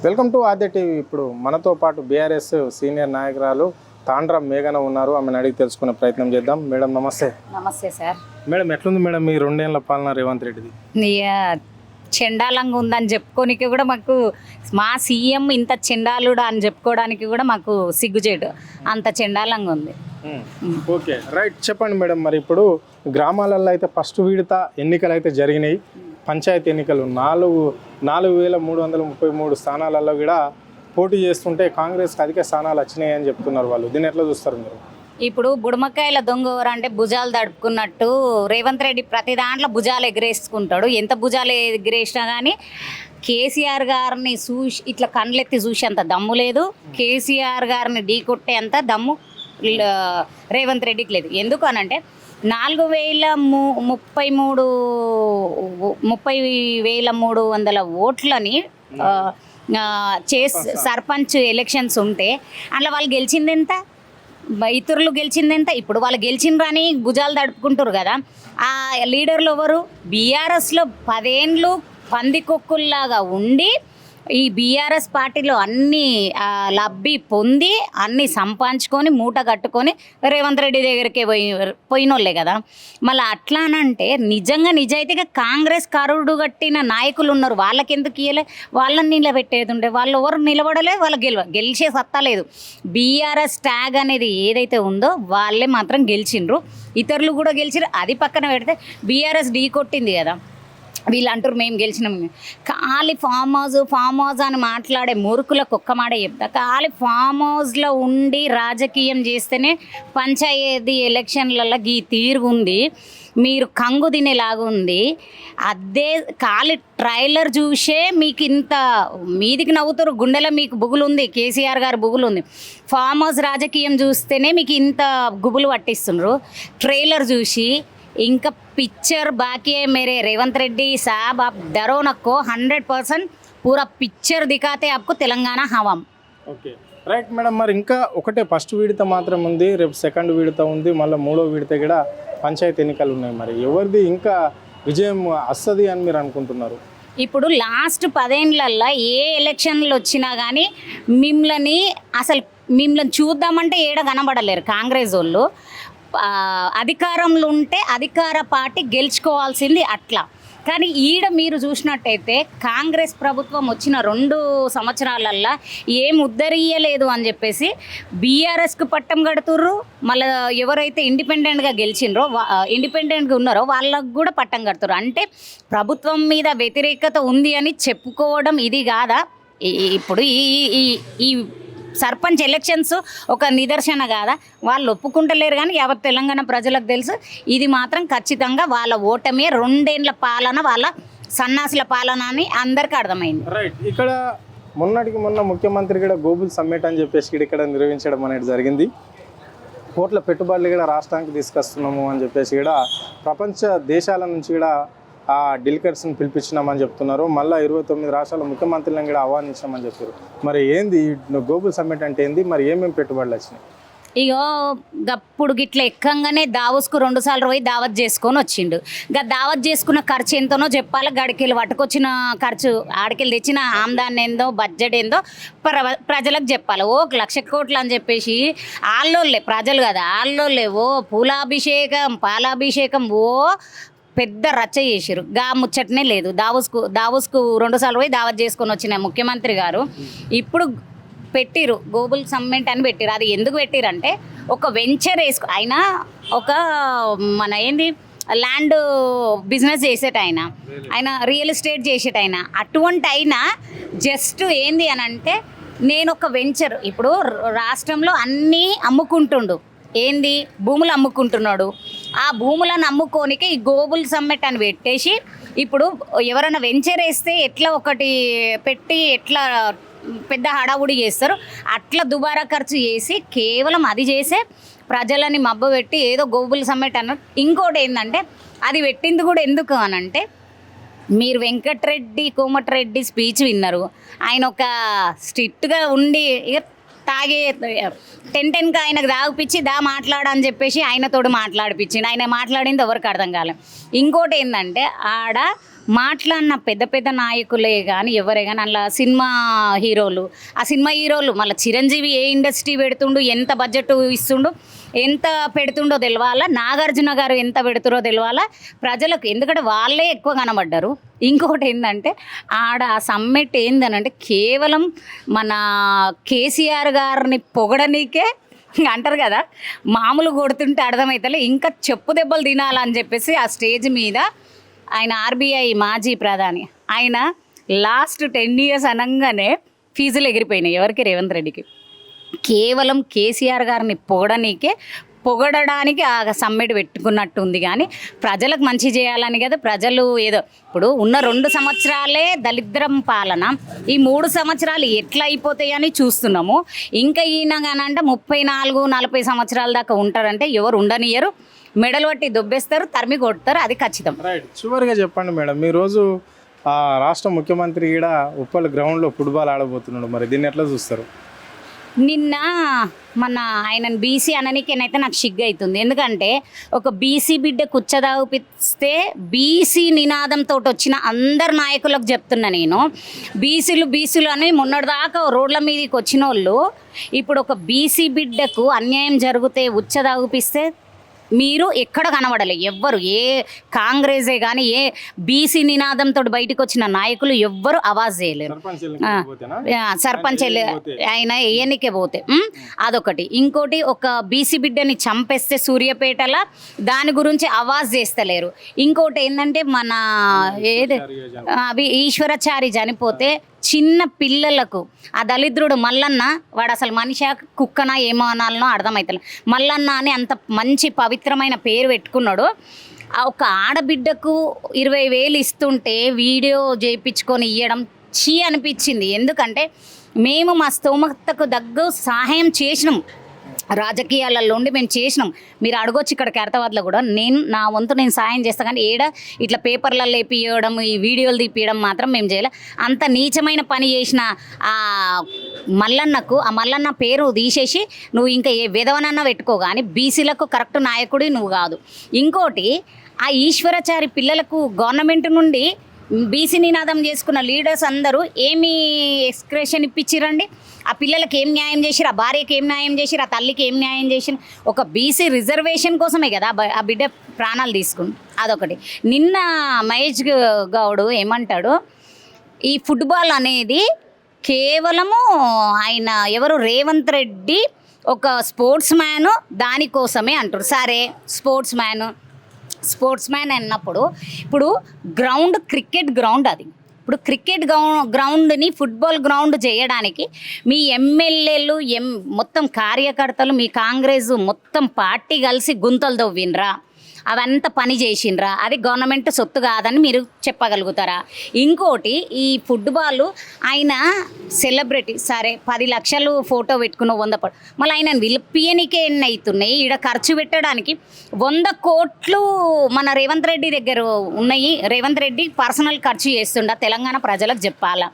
Welcome to Aadya TV. ఇప్పుడు మనతో పాటు బీఆర్ఎస్ సీనియర్ నాయకురాలు తాండ్ర మేఘన ఉన్నారు. ఆమెను అడిగి తెలుసుకునే ప్రయత్నం చేద్దాం. మేడం నమస్తే. నమస్తే సార్. మేడం ఎట్లుంది మేడం మీ 2 ఏళ్ల పాలన రేవంత్ రెడ్డిది? చెండాలంగా ఉందని చెప్పుకోనికి కూడా మాకు మా సీఎం ఇంత చెండాలుడా అని చెప్పుకోవడానికి కూడా మాకు సిగ్గుచేటు, అంత చెండాలంగా ఉంది. ఓకే రైట్, చెప్పండి మేడం. మరి ఇప్పుడు గ్రామాలలో అయితే ఫస్ట్ విడత ఎన్నికలు అయితే జరిగినాయి. పంచాయతీ ఎన్నికలు 4,333 స్థానాలలో కూడా పోటీ చేస్తుంటే కాంగ్రెస్కి అధిక స్థానాలు వచ్చినాయి అని చెప్తున్నారు వాళ్ళు. దీన్ని ఎట్లా చూస్తారు మీరు? ఇప్పుడు బుడమకాయల దొంగ అంటే భుజాలు దడుపుకున్నట్టు రేవంత్ రెడ్డి ప్రతి దాంట్లో భుజాలు ఎగరేసుకుంటాడు. ఎంత భుజాలు ఎగరేసినా కానీ కేసీఆర్ గారిని చూసి ఇట్లా కండ్లెత్తి చూసి అంత దమ్ము లేదు. కేసీఆర్ గారిని ఢీ కొట్టే అంత దమ్ము రేవంత్ రెడ్డికి లేదు. ఎందుకు అనంటే 30,300 ఓట్లని సర్పంచ్ ఎలక్షన్స్ ఉంటే అందులో వాళ్ళు గెలిచింది ఎంత, ఇతరులు గెలిచింది ఎంత? ఇప్పుడు వాళ్ళు గెలిచిండ్రని భుజాలు తడుపుకుంటారు కదా. ఆ లీడర్లు ఎవరు? బీఆర్ఎస్లో 10 ఏళ్ళు పందికొక్కుల్లాగా ఉండి ఈ బీఆర్ఎస్ పార్టీలో అన్నీ లబ్ధి పొంది అన్నీ సంపాదించుకొని మూట కట్టుకొని రేవంత్ రెడ్డి దగ్గరికి పోయినోళ్ళే కదా. మళ్ళీ అట్లానంటే నిజంగా నిజాయితీగా కాంగ్రెస్ కరుడు కట్టిన నాయకులు ఉన్నారు. వాళ్ళకి ఎందుకు ఇయ్యలే? వాళ్ళని నిలబెట్టేది ఉండే. వాళ్ళు ఎవరు నిలబడలే, వాళ్ళు గెలిచే సత్తా లేదు. బీఆర్ఎస్ ట్యాగ్ అనేది ఏదైతే ఉందో వాళ్ళే మాత్రం గెలిచిండ్రు, ఇతరులు కూడా గెలిచిరు. అది పక్కన పెడితే బీఆర్ఎస్ ఢీ కొట్టింది కదా. వీళ్ళు అంటారు మేము గెలిచినాం. ఖాళీ ఫామ్ హౌస్ అని మాట్లాడే మూర్ఖులకు ఒక్క మాట చెప్తా. ఖాళీ ఫామ్ హౌస్లో ఉండి రాజకీయం చేస్తేనే పంచాయతీ ఎలక్షన్లలో ఈ తీరుగుంది, మీరు కంగు తినేలాగుంది. అదే ఖాళీ ట్రైలర్ చూసే మీకు ఇంత మీదికి నవ్వుతారు, గుండెలో మీకు బుగులుంది, కేసీఆర్ గారు బుగులుంది. ఫామ్ హౌస్ రాజకీయం చూస్తేనే మీకు ఇంత గుబులు పట్టిస్తున్నారు. ట్రైలర్ చూసి ఇంకా पिक्चर बाकी है मेरे रेवंत रेड्डी साहब, आप डरो नको, 100% पूरा पिक्चर दिखाते आपको तेलंगाना हवाम. Okay right madam. మరి ఇంకా ఒకటే ఫస్ట్ విడత మాత్రం ఉంది, రేపు సెకండ్ విడత ఉంది, మళ్ళీ 3వ విడత కూడా పంచాయతీ ఎన్నికలు ఉన్నాయి. మరి ఎవరిది ఇంకా విజయం వస్తుంది అని మీరు అనుకుంటున్నారు? ఇప్పుడు లాస్ట్ 10 ఏళ్ళల్లో ఏ ఎలక్షన్లు వచ్చినా కానీ మిమ్మల్ని చూద్దామంటే ఏడ కనబడలేరు కాంగ్రెస్ వాళ్ళు. అధికారంలో ఉంటే అధికార పార్టీ గెలుచుకోవాల్సింది అట్లా. కానీ ఈడ మీరు చూసినట్టయితే కాంగ్రెస్ ప్రభుత్వం వచ్చిన 2 సంవత్సరాలల్లో ఏం ఉద్ధరియలేదు అని చెప్పేసి బీఆర్ఎస్కు పట్టం కడుతుర్రు. మళ్ళీ ఎవరైతే ఇండిపెండెంట్గా ఉన్నారో వాళ్ళకు కూడా పట్టం కడుతుర్రు. అంటే ప్రభుత్వం మీద వ్యతిరేకత ఉంది అని చెప్పుకోవడం ఇది కాదా? ఇప్పుడు ఈ సర్పంచ్ ఎలక్షన్స్ ఒక నిదర్శన కాదా? వాళ్ళు ఒప్పుకుంటలేరు కానీ యావత్ తెలంగాణ ప్రజలకు తెలుసు ఇది మాత్రం ఖచ్చితంగా వాళ్ళ ఓటమే. 2 ఏళ్ల పాలన వాళ్ళ సన్నాసుల పాలన అని అందరికీ అర్థమైంది. రైట్. ఇక్కడ మొన్న ముఖ్యమంత్రి కూడా గ్లోబల్ సమ్మిట్ అని చెప్పేసి ఇక్కడ నిర్వహించడం అనేది జరిగింది. కోట్ల పెట్టుబడులు కూడా రాష్ట్రానికి తీసుకొస్తున్నాము అని చెప్పేసి కూడా ప్రపంచ దేశాల నుంచి కూడా ఆ డెలికేట్స్ని పిలిపించినామని చెప్తున్నారు. మళ్ళీ 29 రాష్ట్రాల ముఖ్యమంత్రులను కూడా ఆహ్వానించామని చెప్పారు. మరి ఏంది గ్లోబల్ సమ్మిట్ అంటే ఏంది? మరి ఏమేమి పెట్టుబడులు వచ్చినాయి? ఇగో గప్పుడు గిట్ల ఎక్కంగానే దావోస్కు 2 సార్లు పోయి దావత్ చేసుకొని వచ్చిండు. దావత్ చేసుకున్న ఖర్చు ఎంతనో చెప్పాలి, గడికెళ్ళి పట్టుకొచ్చిన ఖర్చు, ఆడికెళ్ళి తెచ్చిన ఆమ్దాన్ని ఏందో బడ్జెట్ ఏందో ప్రజలకు చెప్పాలి. 1 లక్ష కోట్లు అని చెప్పేసి ఆళ్ళోళ్ళే, ప్రజలు కదా ఆళ్ళోళ్ళే పూలాభిషేకం పాలాభిషేకం పెద్ద రచ్చ చేసిరు. ముచ్చటనే లేదు. దావోస్కు 2 సార్లు పోయి దావత్ చేసుకొని వచ్చిన ముఖ్యమంత్రి గారు ఇప్పుడు పెట్టిరు గ్లోబల్ సమ్మిట్ అని పెట్టిరు. అది ఎందుకు పెట్టిరంటే ఒక వెంచర్ ఆయన ఒక మన ల్యాండ్ బిజినెస్ చేసేట ఆయన రియల్ ఎస్టేట్ చేసేట అటువంటి జస్ట్ అని అంటే నేను ఒక వెంచర్, ఇప్పుడు రాష్ట్రంలో అన్నీ అమ్ముకుంటుండు, భూములు అమ్ముకుంటున్నాడు. ఆ భూములను అమ్ముకోనికి ఈ గ్లోబల్ సమ్మిట్ అని పెట్టేసి ఇప్పుడు ఎవరైనా వెంచర్ వేస్తే ఎట్లా ఒకటి పెట్టి ఎట్లా పెద్ద హడావుడి చేస్తారు అట్లా దుబారా ఖర్చు చేసి కేవలం అది చేసే ప్రజలని మబ్బపెట్టి ఏదో గ్లోబల్ సమ్మిట్ అన్న. ఇంకోటి ఏంటంటే అది పెట్టింది కూడా ఎందుకు అనంటే మీరు కోమటిరెడ్డి స్పీచ్ విన్నారు. ఆయన ఒక స్ట్రిక్ట్గా ఉండి తాగే 10-10గా ఆయనకు దాగిపించి మాట్లాడని చెప్పేసి ఆయనతోడు మాట్లాడిపించిండు. ఆయన మాట్లాడింది ఎవరికి అర్థం కాలేదు. ఇంకోటి ఏంటంటే ఆడ మాట్లాడిన పెద్ద పెద్ద నాయకులే కానీ ఎవరే కానీ అలా సినిమా హీరోలు, ఆ సినిమా హీరోలు మళ్ళీ చిరంజీవి ఏ ఇండస్ట్రీ పెడుతుండు, ఎంత బడ్జెట్ ఇస్తుండు, ఎంత పెడుతుండో తెలియాలా, నాగార్జున గారు ఎంత పెడుతురో తెలియాలా ప్రజలకు, ఎందుకంటే వాళ్ళే ఎక్కువ కనబడ్డారు. ఇంకొకటి ఏంటంటే ఆడ ఆ సమ్మెట్ ఏందనంటే కేవలం మన కేసీఆర్ గారిని పొగడనీకే అంటారు కదా, మామూలు కొడుతుంటే అర్థమవుతలే, ఇంకా చెప్పు దెబ్బలు తినాలని చెప్పేసి ఆ స్టేజ్ మీద ఆయన ఆర్బీఐ మాజీ ప్రధాని ఆయన లాస్ట్ 10 years అనగానే ఫీజులు ఎగిరిపోయినాయి. ఎవరికి? రేవంత్ రెడ్డికి. కేవలం కేసీఆర్ గారిని పొగడడానికి ఆ సమ్మిట్ పెట్టుకున్నట్టు ఉంది. కానీ ప్రజలకు మంచి చేయాలని కదా, ప్రజలు ఏదో ఇప్పుడు ఉన్న 2 సంవత్సరాలే దళిద్రం పాలన, ఈ 3 సంవత్సరాలు ఎట్లా అయిపోతాయని చూస్తున్నాము. ఇంకా ఈయన కానంటే 34-40 సంవత్సరాల దాకా ఉంటారంటే ఎవరు ఉండనియరు, మెడలు పట్టి దొబ్బేస్తారు, తరిమి కొడతారు, అది ఖచ్చితం. రైట్. చివరిగా చెప్పండి మేడం, ఈ రోజు రాష్ట్ర ముఖ్యమంత్రి కూడా ఉప్పల్ గ్రౌండ్లో ఫుట్బాల్ ఆడబోతున్నాడు, మరి దీన్ని ఎట్లా చూస్తారు? నిన్న మన ఆయనను బీసీ అననికేనైతే నాకు సిగ్గు అవుతుంది. ఎందుకంటే ఒక బీసీ బిడ్డ కుచ్చదాపిస్తే బీసీ నినాదంతో వచ్చిన అందరు నాయకులకు చెప్తున్నా నేను, బీసీలు అని మొన్నటిదాకా రోడ్ల మీదకి వచ్చిన వాళ్ళు ఇప్పుడు ఒక బీసీ బిడ్డకు అన్యాయం జరిగితే ఉచ్చదాపిస్తే మీరు ఎక్కడ కనబడలే ఎవ్వరు, ఏ కాంగ్రెసే కానీ ఏ బీసీ నినాదంతో బయటకు వచ్చిన నాయకులు ఎవ్వరు అవాజ్ చేయలేరు. సర్పంచ్ ఆయన ఎన్నికే పోతే అదొకటి. ఇంకోటి ఒక బీసీ బిడ్డని చంపేస్తే సూర్యాపేటల దాని గురించి అవాజ్ చేస్తలేరు. ఇంకోటి ఏంటంటే మన ఏది ఈశ్వరాచారి చనిపోతే చిన్న పిల్లలకు ఆ దళిద్రుడు మల్లన్న, వాడు అసలు మనిషి కుక్కనా ఏమో అనాలనో అర్థమవుతలే, మల్లన్న అని అంత మంచి పవిత్రమైన పేరు పెట్టుకున్నాడు. ఒక ఆడబిడ్డకు 20,000 ఇస్తుంటే వీడియో చేయించుకొని ఇవ్వడం చీ అనిపించింది. ఎందుకంటే మేము మా స్తోమతకు దగ్గు సహాయం చేసినాం, రాజకీయాలలో ఉండి మేము చేసినాం. మీరు అడగొచ్చు ఇక్కడ ఖైరతాబాద్లో కూడా, నేను నా వంతు నేను సాయం చేస్తాను. కానీ ఏడ ఇట్లా పేపర్లలో వేపియడం, ఈ వీడియోలు తీపియడం మాత్రం మేము చేయలే. అంత నీచమైన పని చేసిన ఆ మల్లన్నకు, ఆ మల్లన్న పేరు తీసేసి నువ్వు ఇంకా ఏ విధవనన్నా పెట్టుకో, కానీ బీసీలకు కరెక్ట్ నాయకుడి నువ్వు కాదు. ఇంకోటి ఆ ఈశ్వరాచారి పిల్లలకు గవర్నమెంట్ నుండి బీసీ నినాదం చేసుకున్న లీడర్స్ అందరూ ఏమి ఎక్స్ప్రెషన్ ఇప్పించిరండి? ఆ పిల్లలకి ఏం న్యాయం చేసిరు, ఆ భార్యకి ఏం న్యాయం చేసిరు, ఆ తల్లికి ఏం న్యాయం చేసిరు? ఒక బీసీ రిజర్వేషన్ కోసమే కదా ఆ బిడ్డ ప్రాణాలు తీసుకుని. అదొకటి. నిన్న మహేష్ గౌడ్ ఏమంటాడు, ఈ ఫుట్బాల్ అనేది కేవలము ఆయన ఎవరు రేవంత్ రెడ్డి ఒక స్పోర్ట్స్ మ్యాను దానికోసమే అంటారు. సరే స్పోర్ట్స్ మ్యాన్ అన్నప్పుడు ఇప్పుడు గ్రౌండ్ క్రికెట్ గ్రౌండ్, అది ఇప్పుడు క్రికెట్ గ్రౌండ్ని ఫుట్బాల్ గ్రౌండ్ చేయడానికి మీ ఎమ్మెల్యేలు మొత్తం కార్యకర్తలు మీ కాంగ్రెస్ మొత్తం పార్టీ కలిసి గుంతలు దవ్వినరా, అవంతా పని చేసిండ్రా? అది గవర్నమెంట్ సొత్తు కాదని మీరు చెప్పగలుగుతారా? ఇంకోటి ఈ ఫుట్బాల్ ఆయన సెలబ్రిటీ, సరే 10 లక్షలు ఫోటో పెట్టుకున్న 100 మళ్ళీ ఆయన విలిపియనికే ఎన్ని అవుతున్నాయి? ఈడ ఖర్చు పెట్టడానికి 100 కోట్లు మన రేవంత్ రెడ్డి దగ్గర ఉన్నాయి. రేవంత్ రెడ్డి పర్సనల్ ఖర్చు చేస్తుండ, తెలంగాణ ప్రజలకు చెప్పాలా.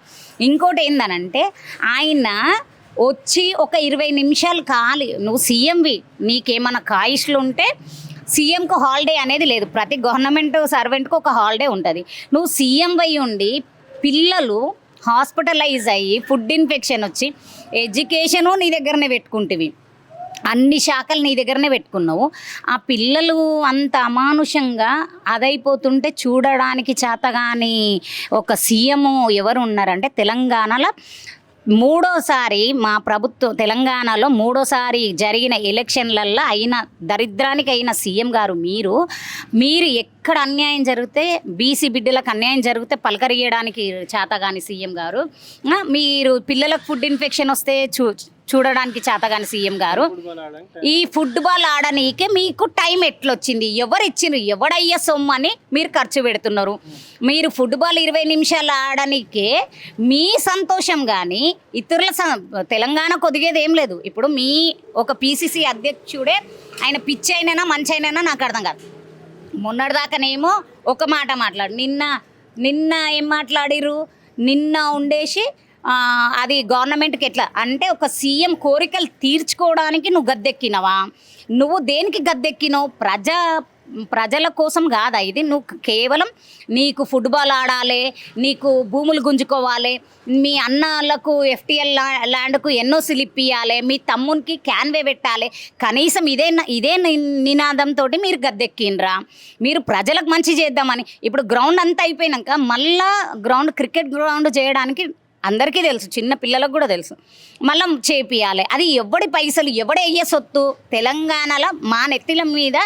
ఇంకోటి ఏందనంటే ఆయన వచ్చి ఒక 20 నిమిషాలు ఖాళీ, నువ్వు సీఎంవి, నీకేమైనా కాయిష్లు ఉంటే సీఎంకు హాలిడే అనేది లేదు, ప్రతి గవర్నమెంట్ సర్వెంట్కు ఒక హాలిడే ఉంటుంది. నువ్వు సీఎం అయి ఉండి పిల్లలు హాస్పిటలైజ్ అయ్యి ఫుడ్ ఇన్ఫెక్షన్ వచ్చి ఎడ్యుకేషను నీ దగ్గరనే పెట్టుకుంటేవి, అన్ని శాఖలు నీ దగ్గరనే పెట్టుకున్నావు. ఆ పిల్లలు అంత అమానుషంగా అదైపోతుంటే చూడడానికి చేతగాని ఒక సీఎం ఎవరు ఉన్నారంటే తెలంగాణలో మూడోసారి మా ప్రభుత్వం తెలంగాణలో మూడోసారి జరిగిన ఎలక్షన్లల్లో అయిన దరిద్రానికి అయిన సీఎం గారు మీరు ఎక్కడ అన్యాయం జరిగితే బీసీ బిడ్డలకు అన్యాయం జరిగితే పలకరియడానికి చేతగాని సీఎం గారు, మీరు పిల్లలకు ఫుడ్ ఇన్ఫెక్షన్ వస్తే చూడడానికి చేతగాని సీఎం గారు, ఈ ఫుట్బాల్ ఆడనీకే మీకు టైం ఎట్లొచ్చింది? ఎవరు ఇచ్చిండ్రు? ఎవడయ్యా సొమ్ము అని మీరు ఖర్చు పెడుతున్నారు? మీరు ఫుట్బాల్ 20 నిమిషాలు ఆడనీకే మీ సంతోషం, కానీ ఇతరుల తెలంగాణ కొదిగేది ఏం లేదు. ఇప్పుడు మీ ఒక పీసీసీ అధ్యక్షుడే ఆయన పిచ్చి అయినా మంచి అయినా నాకు అర్థం కాదు. మొన్నటిదాకానేమో ఒక మాట మాట్లాడు, నిన్న ఏం మాట్లాడిరు? నిన్న ఉండేసి అది గవర్నమెంట్కి ఎట్లా అంటే ఒక సీఎం కోరికలు తీర్చుకోవడానికి నువ్వు గద్దెక్కినవా? నువ్వు దేనికి గద్దెక్కినావు? ప్రజల కోసం కాదా ఇది? నువ్వు కేవలం నీకు ఫుట్బాల్ ఆడాలి, నీకు భూములు గుంజుకోవాలి, మీ అన్నలకు ఎఫ్టీఎల్ ల్యాండ్కు ఎన్ఓసీలు ఇప్పియాలి, మీ తమ్మునికి క్యాన్వే పెట్టాలి, కనీసం ఇదే నినాదంతో మీరు గద్దెక్కిండ్రా? మీరు ప్రజలకు మంచి చేద్దామని ఇప్పుడు గ్రౌండ్ అంతా అయిపోయినాక మళ్ళా క్రికెట్ గ్రౌండ్ చేయడానికి అందరికీ తెలుసు, చిన్న పిల్లలకు కూడా తెలుసు, మళ్ళీ చేపియాలి. అది ఎవడి పైసలు, ఎవడయ్యే సొత్తు? తెలంగాణలో మా నెత్తిల మీద,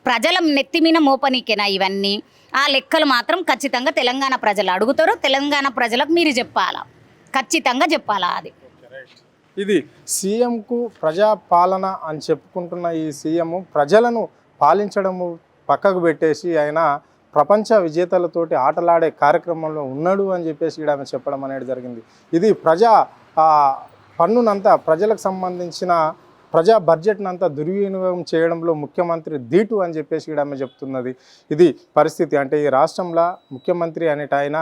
ప్రజల నెత్తి మీద మోపనీకేనా ఇవన్నీ? ఆ లెక్కలు మాత్రం ఖచ్చితంగా తెలంగాణ ప్రజలు అడుగుతారు. తెలంగాణ ప్రజలకు మీరు చెప్పాలా, ఖచ్చితంగా చెప్పాలా అది. ఇది సీఎంకు ప్రజాపాలన అని చెప్పుకుంటున్న ఈ సీఎం ప్రజలను పాలించడము పక్కకు పెట్టేసి ఆయన ప్రపంచ విజేతలతోటి ఆటలాడే కార్యక్రమంలో ఉన్నాడు అని చెప్పేసి ఇక్కడ ఆమె చెప్పడం అనేది జరిగింది. ఇది పన్నునంతా, ప్రజలకు సంబంధించిన ప్రజా బడ్జెట్నంతా దుర్వినియోగం చేయడంలో ముఖ్యమంత్రి ధీటు అని చెప్పేసి ఇక్కడ ఆమె చెప్తున్నది. ఇది పరిస్థితి. అంటే ఈ రాష్ట్రంలో ముఖ్యమంత్రి అనేట ఆయన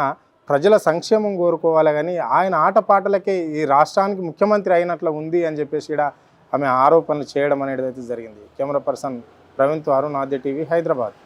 ప్రజల సంక్షేమం కోరుకోవాలి, కానీ ఆయన ఆటపాటలకే ఈ రాష్ట్రానికి ముఖ్యమంత్రి అయినట్లు ఉంది అని చెప్పేసి ఇక్కడ ఆమె ఆరోపణలు చేయడం అనేది అయితే జరిగింది. కెమెరా పర్సన్ ప్రవీణ్తో అరుణ్, ఆద్య టీవీ, హైదరాబాద్.